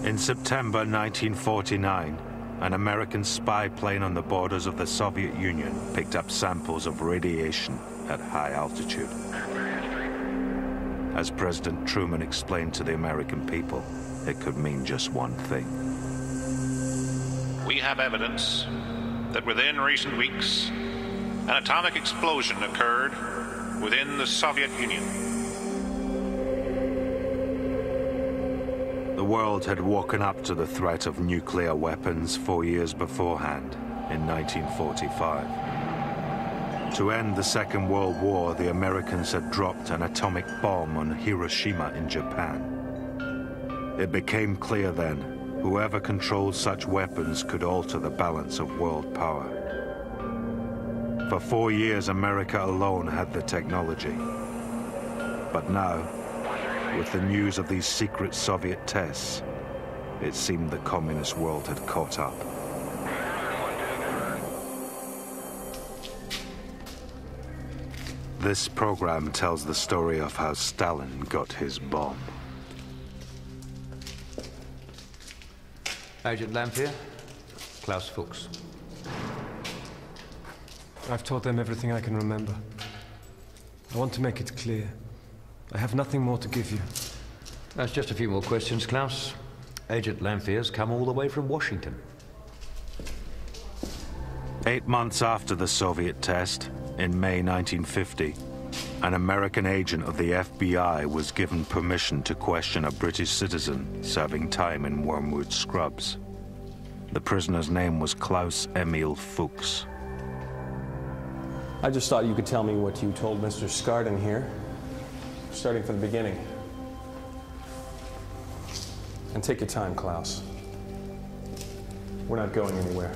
In September 1949, an American spy plane on the borders of the Soviet Union picked up samples of radiation at high altitude. As President Truman explained to the American people, it could mean just one thing. We have evidence that within recent weeks, an atomic explosion occurred within the Soviet Union. The world had woken up to the threat of nuclear weapons 4 years beforehand, in 1945. To end the Second World War, the Americans had dropped an atomic bomb on Hiroshima in Japan. It became clear then, whoever controlled such weapons could alter the balance of world power. For 4 years, America alone had the technology. But now, with the news of these secret Soviet tests, it seemed the communist world had caught up. This program tells the story of how Stalin got his bomb. Agent Lamphere, Klaus Fuchs. I've told them everything I can remember. I want to make it clear. I have nothing more to give you. That's just a few more questions, Klaus. Agent Lamphere's come all the way from Washington. 8 months after the Soviet test, in May 1950, an American agent of the FBI was given permission to question a British citizen serving time in Wormwood Scrubs. The prisoner's name was Klaus Emil Fuchs. I just thought you could tell me what you told Mr. Scarden here, starting from the beginning. And take your time, Klaus. We're not going anywhere.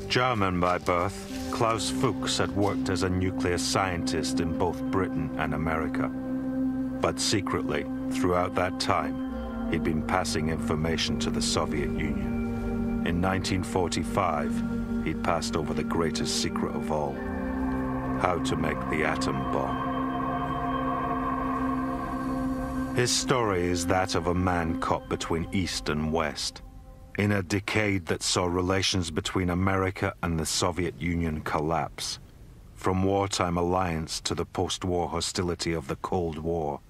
German by birth, Klaus Fuchs had worked as a nuclear scientist in both Britain and America. But secretly, throughout that time, he'd been passing information to the Soviet Union. In 1945, he'd passed over the greatest secret of all: how to make the atom bomb. His story is that of a man caught between East and West, in a decade that saw relations between America and the Soviet Union collapse, from wartime alliance to the post-war hostility of the Cold War.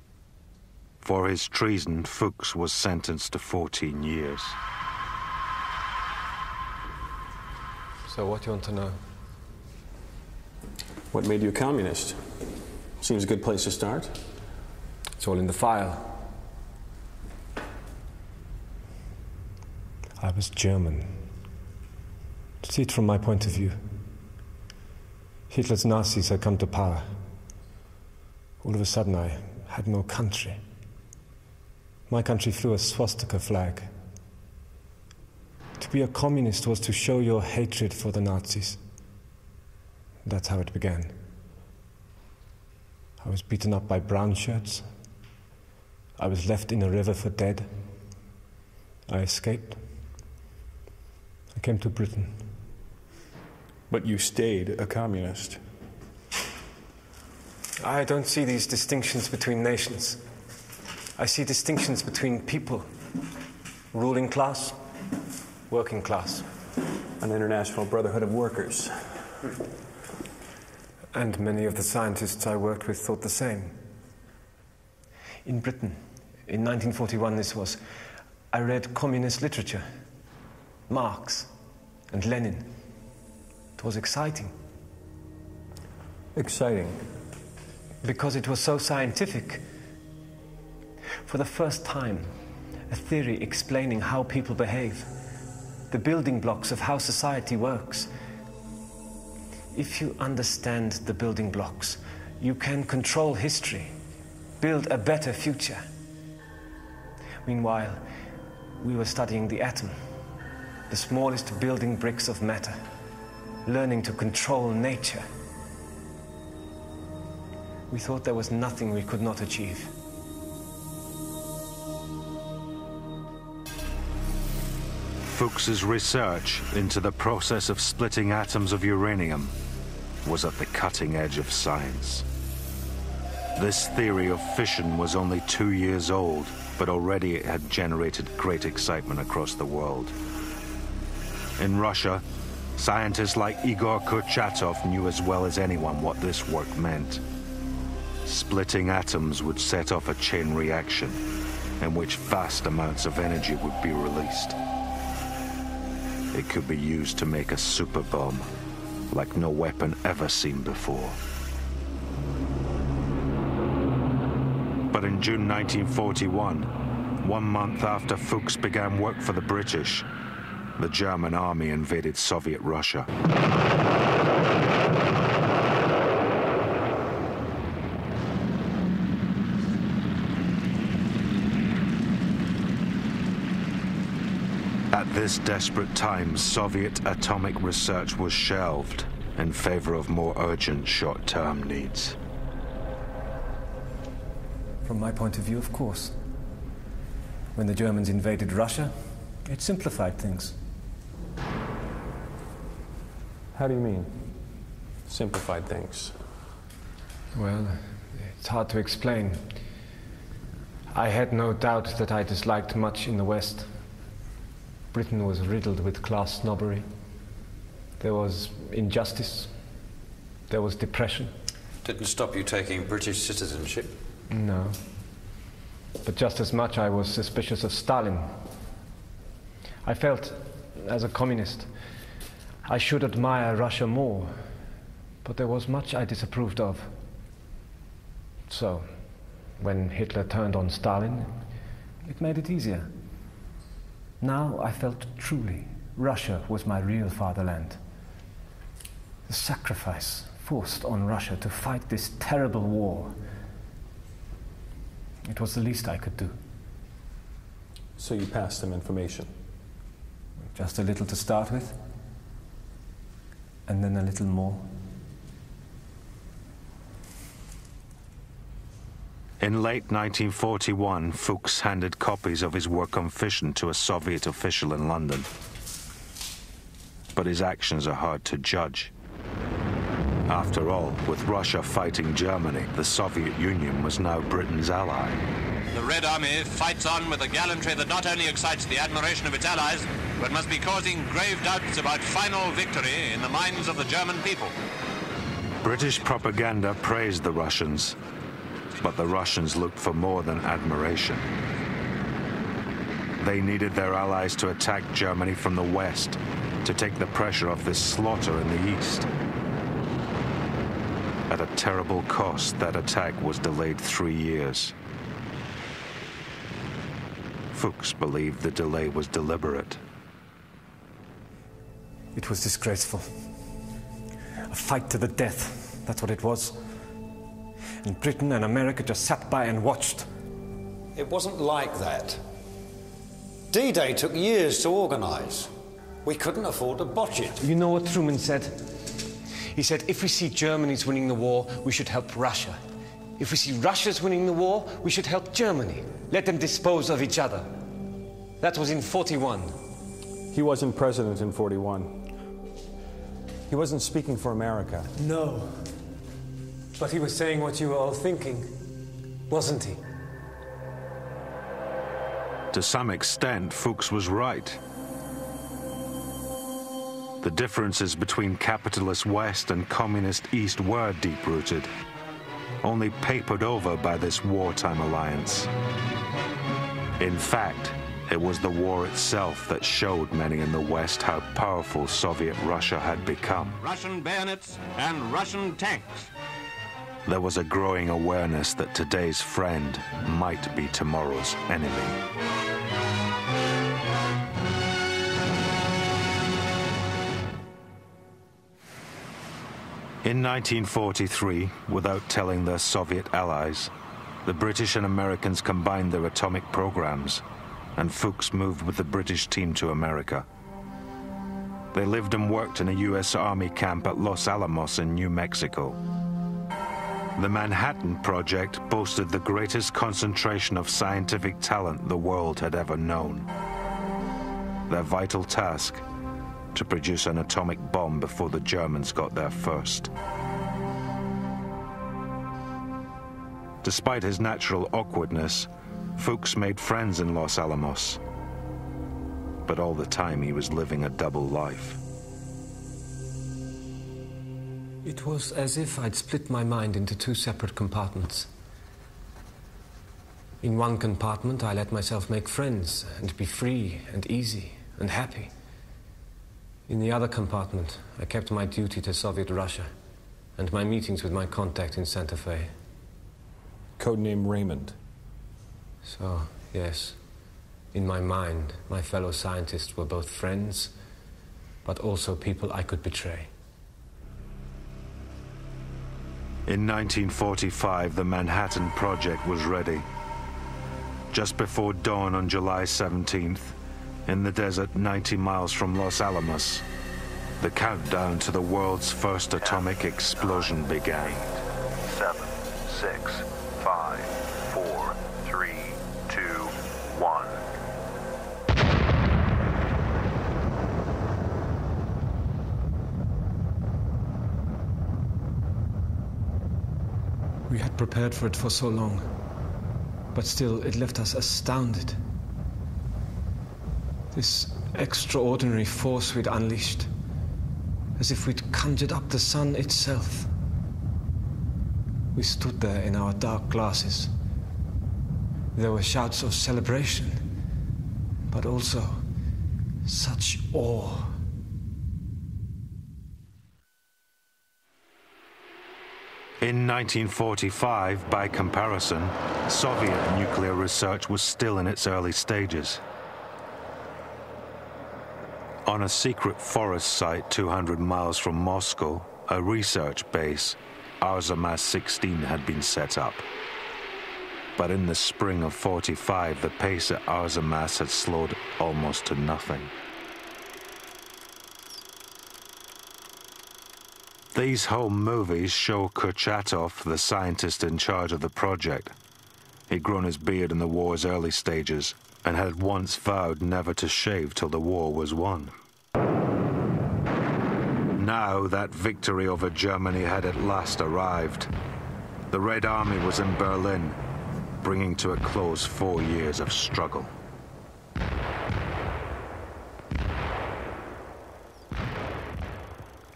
For his treason, Fuchs was sentenced to 14 years. So what do you want to know? What made you a communist? Seems a good place to start. It's all in the file. I was German. See it from my point of view. Hitler's Nazis had come to power. All of a sudden I had no country. My country flew a swastika flag. To be a communist was to show your hatred for the Nazis. That's how it began. I was beaten up by brown shirts. I was left in a river for dead. I escaped. I came to Britain. But you stayed a communist. I don't see these distinctions between nations. I see distinctions between people. Ruling class, working class. An international brotherhood of workers. And many of the scientists I worked with thought the same. In Britain, in 1941 this was, I read communist literature, Marx and Lenin. It was exciting. Exciting? Because it was so scientific. For the first time, a theory explaining how people behave, the building blocks of how society works. If you understand the building blocks, you can control history, build a better future. Meanwhile, we were studying the atom, the smallest building bricks of matter, learning to control nature. We thought there was nothing we could not achieve. Fuchs's research into the process of splitting atoms of uranium was at the cutting edge of science. This theory of fission was only 2 years old, but already it had generated great excitement across the world. In Russia, scientists like Igor Kurchatov knew as well as anyone what this work meant. Splitting atoms would set off a chain reaction in which vast amounts of energy would be released. It could be used to make a super bomb like no weapon ever seen before. But in June 1941, 1 month after Fuchs began work for the British, the German army invaded Soviet Russia. At this desperate time, Soviet atomic research was shelved in favor of more urgent short-term needs. From my point of view, of course. When the Germans invaded Russia, it simplified things. How do you mean, simplified things? Well, it's hard to explain. I had no doubt that I disliked much in the West. Britain was riddled with class snobbery. There was injustice. There was depression. Didn't stop you taking British citizenship? No. But just as much I was suspicious of Stalin. I felt, as a communist, I should admire Russia more, but there was much I disapproved of. So, when Hitler turned on Stalin, it made it easier. Now I felt truly Russia was my real fatherland. The sacrifice forced on Russia to fight this terrible war, it was the least I could do. So you passed them information? Just a little to start with, and then a little more. In late 1941, Fuchs handed copies of his work on fission to a Soviet official in London. But his actions are hard to judge. After all, with Russia fighting Germany, the Soviet Union was now Britain's ally. The Red Army fights on with a gallantry that not only excites the admiration of its allies, but must be causing grave doubts about final victory in the minds of the German people. British propaganda praised the Russians, but the Russians looked for more than admiration. They needed their allies to attack Germany from the west, to take the pressure off this slaughter in the east. At a terrible cost, that attack was delayed 3 years. Fuchs believed the delay was deliberate. It was disgraceful. A fight to the death, that's what it was. And Britain and America just sat by and watched. It wasn't like that. D-Day took years to organize. We couldn't afford to botch it. You know what Truman said? He said, if we see Germany's winning the war, we should help Russia. If we see Russia's winning the war, we should help Germany. Let them dispose of each other. That was in 41. He wasn't president in 41. He wasn't speaking for America. No. But he was saying what you were all thinking, wasn't he? To some extent, Fuchs was right. The differences between capitalist West and communist East were deep-rooted, only papered over by this wartime alliance. In fact, it was the war itself that showed many in the West how powerful Soviet Russia had become. Russian bayonets and Russian tanks. There was a growing awareness that today's friend might be tomorrow's enemy. In 1943, without telling their Soviet allies, the British and Americans combined their atomic programs, and Fuchs moved with the British team to America. They lived and worked in a U.S. Army camp at Los Alamos in New Mexico. The Manhattan Project boasted the greatest concentration of scientific talent the world had ever known. Their vital task: to produce an atomic bomb before the Germans got there first. Despite his natural awkwardness, Fuchs made friends in Los Alamos, but all the time he was living a double life. It was as if I'd split my mind into two separate compartments. In one compartment, I let myself make friends and be free and easy and happy. In the other compartment, I kept my duty to Soviet Russia and my meetings with my contact in Santa Fe. Codename Raymond. So, yes, in my mind, my fellow scientists were both friends, but also people I could betray. In 1945, the Manhattan Project was ready. Just before dawn on July 17th, in the desert 90 miles from Los Alamos, the countdown to the world's first atomic explosion began. 7, 6, 5, 4, 3, 2, 1. We had prepared for it for so long, but still it left us astounded. This extraordinary force we'd unleashed, as if we'd conjured up the sun itself. We stood there in our dark glasses. There were shouts of celebration, but also such awe. In 1945, by comparison, Soviet nuclear research was still in its early stages. On a secret forest site 200 miles from Moscow, a research base, Arzamas-16, had been set up. But in the spring of '45, the pace at Arzamas had slowed almost to nothing. These home movies show Kurchatov, the scientist in charge of the project. He'd grown his beard in the war's early stages and had once vowed never to shave till the war was won. Now that victory over Germany had at last arrived. The Red Army was in Berlin, bringing to a close 4 years of struggle.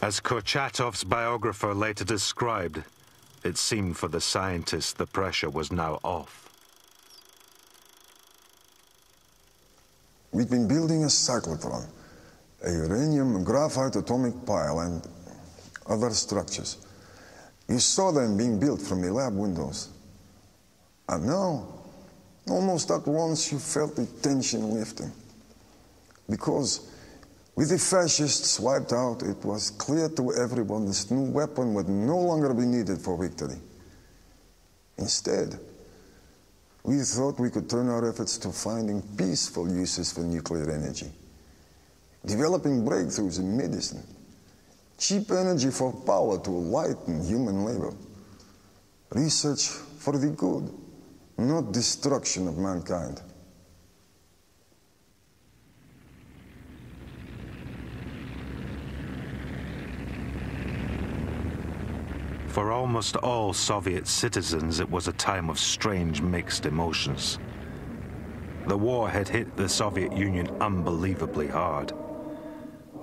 As Kurchatov's biographer later described, it seemed for the scientists the pressure was now off. We've been building a cyclotron, a uranium graphite atomic pile, and other structures. You saw them being built from the lab windows. And now, almost at once, you felt the tension lifting. Because with the fascists wiped out, it was clear to everyone this new weapon would no longer be needed for victory. Instead, we thought we could turn our efforts to finding peaceful uses for nuclear energy, developing breakthroughs in medicine, cheap energy for power to lighten human labor, research for the good, not destruction of mankind. For almost all Soviet citizens, it was a time of strange mixed emotions. The war had hit the Soviet Union unbelievably hard.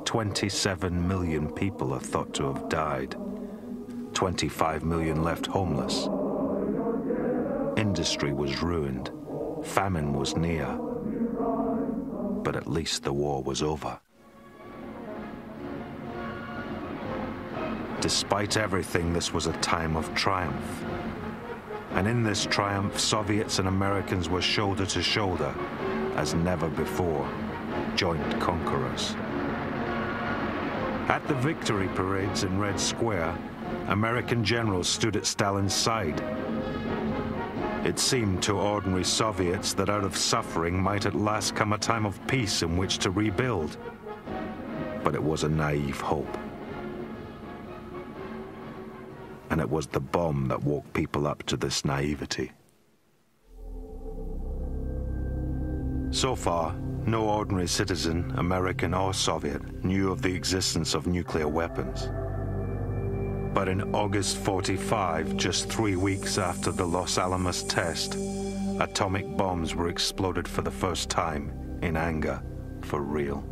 27 million people are thought to have died. 25 million left homeless. Industry was ruined. Famine was near. But at least the war was over. Despite everything, this was a time of triumph. And in this triumph, Soviets and Americans were shoulder to shoulder, as never before, joint conquerors. At the victory parades in Red Square, American generals stood at Stalin's side. It seemed to ordinary Soviets that out of suffering might at last come a time of peace in which to rebuild. But it was a naive hope. And it was the bomb that woke people up to this naivety. So far, no ordinary citizen, American or Soviet, knew of the existence of nuclear weapons. But in August '45, just 3 weeks after the Los Alamos test, atomic bombs were exploded for the first time in anger, for real.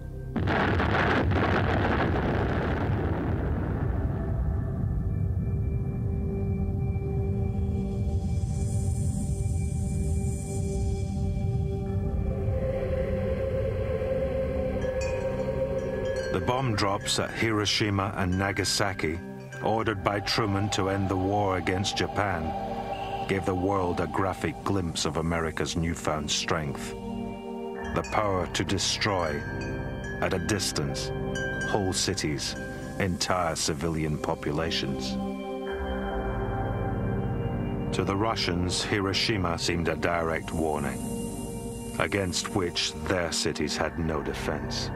The bomb drops at Hiroshima and Nagasaki, ordered by Truman to end the war against Japan, gave the world a graphic glimpse of America's newfound strength. The power to destroy, at a distance, whole cities, entire civilian populations. To the Russians, Hiroshima seemed a direct warning, against which their cities had no defense.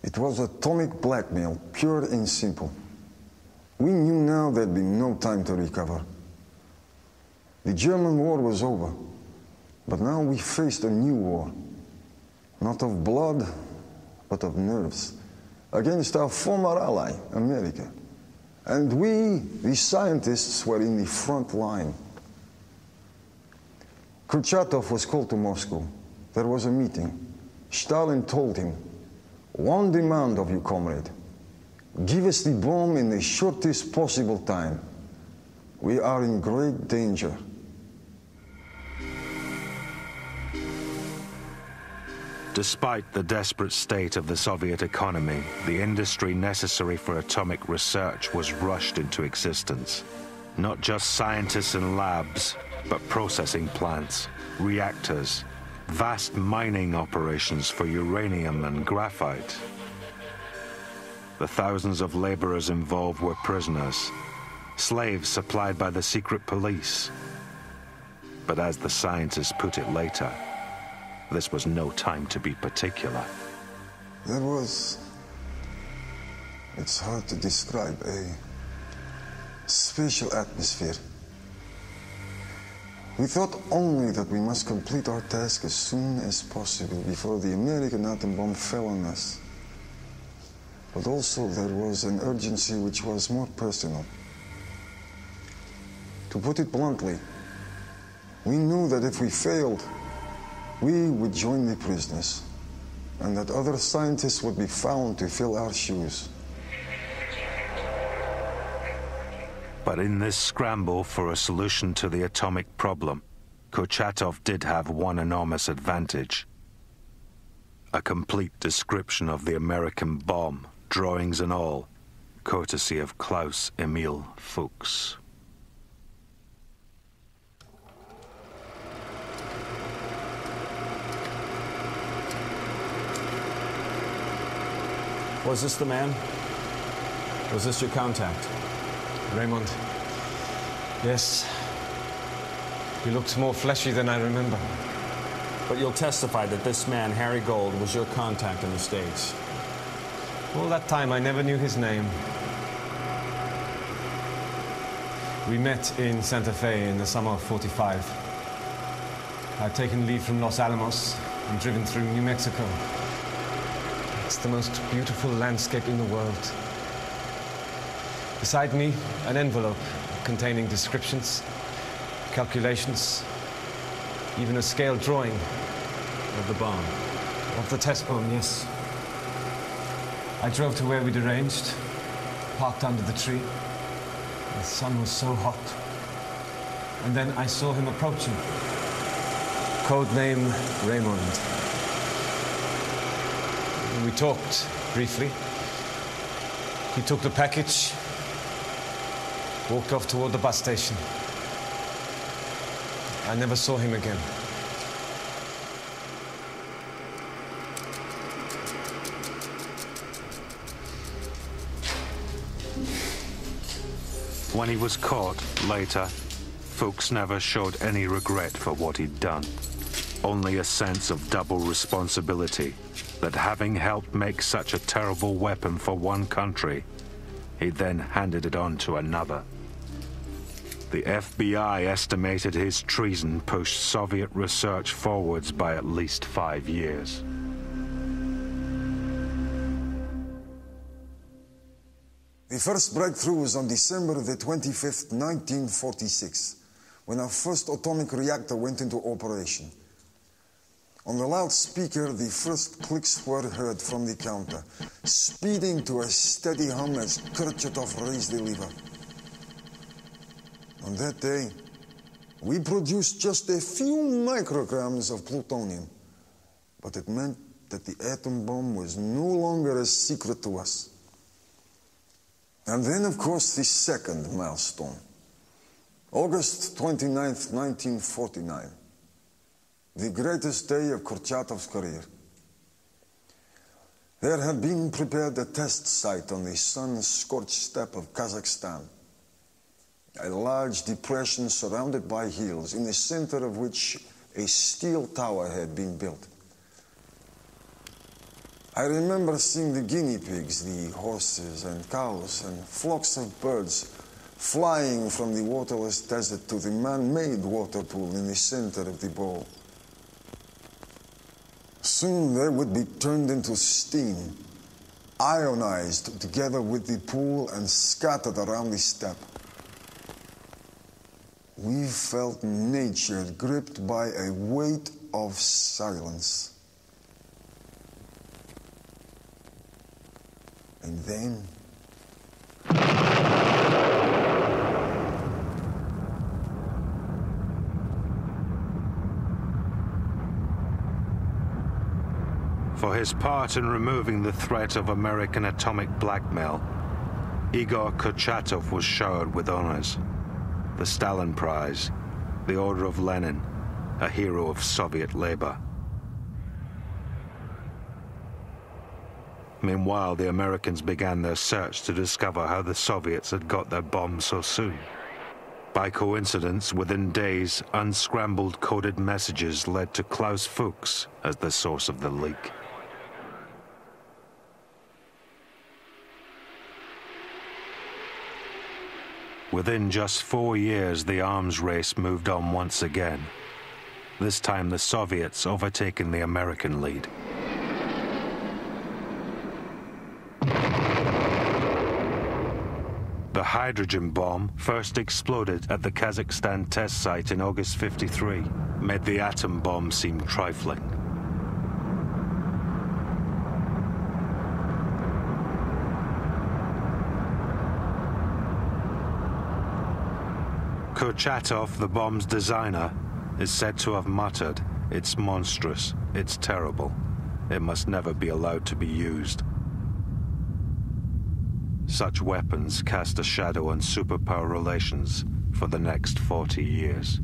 It was atomic blackmail, pure and simple. We knew now there'd be no time to recover. The German war was over, but now we faced a new war. Not of blood, but of nerves, against our former ally, America. And we, the scientists, were in the front line. Kurchatov was called to Moscow. There was a meeting. Stalin told him, "One demand of you, comrade. Give us the bomb in the shortest possible time. We are in great danger." Despite the desperate state of the Soviet economy, the industry necessary for atomic research was rushed into existence. Not just scientists in labs, but processing plants, reactors, vast mining operations for uranium and graphite. The thousands of laborers involved were prisoners, slaves supplied by the secret police. But as the scientists put it later, this was no time to be particular. There was, it's hard to describe, a special atmosphere. We thought only that we must complete our task as soon as possible before the American atom bomb fell on us. But also there was an urgency which was more personal. To put it bluntly, we knew that if we failed, we would join the prisoners, and that other scientists would be found to fill our shoes. But in this scramble for a solution to the atomic problem, Kurchatov did have one enormous advantage. A complete description of the American bomb, drawings and all, courtesy of Klaus Emil Fuchs. Was this the man? Was this your contact? Raymond. Yes. He looked more fleshy than I remember. But you'll testify that this man, Harry Gold, was your contact in the States. All that time, I never knew his name. We met in Santa Fe in the summer of '45. I'd taken leave from Los Alamos and driven through New Mexico. It's the most beautiful landscape in the world. Beside me, an envelope containing descriptions, calculations, even a scale drawing Of the bomb? of the test bomb, yes. I drove to where we'd arranged, parked under the tree. The sun was so hot. And then I saw him approaching. Codename Raymond. We talked briefly. He took the package, walked off toward the bus station. I never saw him again. When he was caught later, Fuchs never showed any regret for what he'd done. Only a sense of double responsibility, that having helped make such a terrible weapon for one country, he then handed it on to another. The FBI estimated his treason pushed Soviet research forwards by at least 5 years. The first breakthrough was on December the 25th, 1946, when our first atomic reactor went into operation. On the loudspeaker, the first clicks were heard from the counter, speeding to a steady hum as Kurchatov raised the lever. On that day, we produced just a few micrograms of plutonium, but it meant that the atom bomb was no longer a secret to us. And then, of course, the second milestone. August 29th, 1949. The greatest day of Kurchatov's career. There had been prepared a test site on the sun-scorched steppe of Kazakhstan. A large depression surrounded by hills, in the center of which a steel tower had been built. I remember seeing the guinea pigs, the horses and cows, and flocks of birds flying from the waterless desert to the man-made water pool in the center of the bowl. Soon they would be turned into steam, ionized together with the pool and scattered around the steppe. We felt nature gripped by a weight of silence. And then... For his part in removing the threat of American atomic blackmail, Igor Kurchatov was showered with honors. The Stalin Prize, the Order of Lenin, a hero of Soviet labor. Meanwhile, the Americans began their search to discover how the Soviets had got their bomb so soon. By coincidence, within days, unscrambled coded messages led to Klaus Fuchs as the source of the leak. Within just 4 years, the arms race moved on once again. This time, the Soviets overtaking the American lead. The hydrogen bomb, first exploded at the Kazakhstan test site in August '53, made the atom bomb seem trifling. Kurchatov, the bomb's designer, is said to have muttered, "It's monstrous, it's terrible, it must never be allowed to be used." Such weapons cast a shadow on superpower relations for the next 40 years.